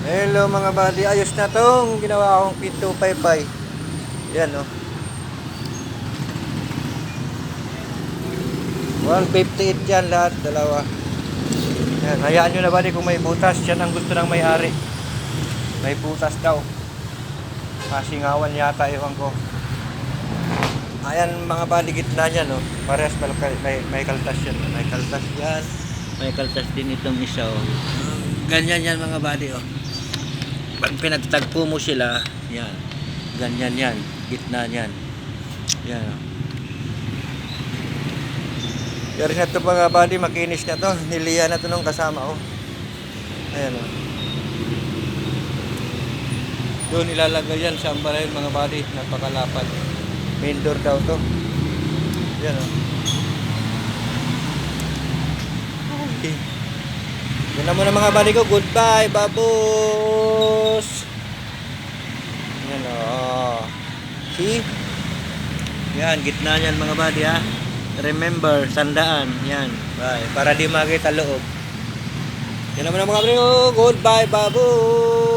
Hello mga buddy, ayos na tong ginawa kong pinto paypay. Yan oh. 158 yan lahat, dalawa. Yan, hayaan nyo na buddy kung may butas. Yan ang gusto ng may-ari. May butas daw. Masingawan yata, ewan ko. Ayan mga buddy, gitna yan oh. Parehas may kaltas yan. May kaltas yan. May kaltas din itong isa oh. Ganyan yan mga buddy oh. Pag pinagtagpo mo sila, yan. Ganyan yan. Gitna yan. Yan oh. Pero na ito mga buddy, makinis na to. Niliya na to nung kasama oh. Ayan oh. Doon ilalagay yan sa ambarayan mga buddy. Napakalapad. Main door daw to. Yan oh. Okay. Yan na muna mga buddy ko. Goodbye, babos. Yan oh. See? Yan, gitna niyan mga buddy ha. Remember, sandaan. Yan. Bye. Para di makita loob. Yan na muna mga buddy ko. Goodbye, babos.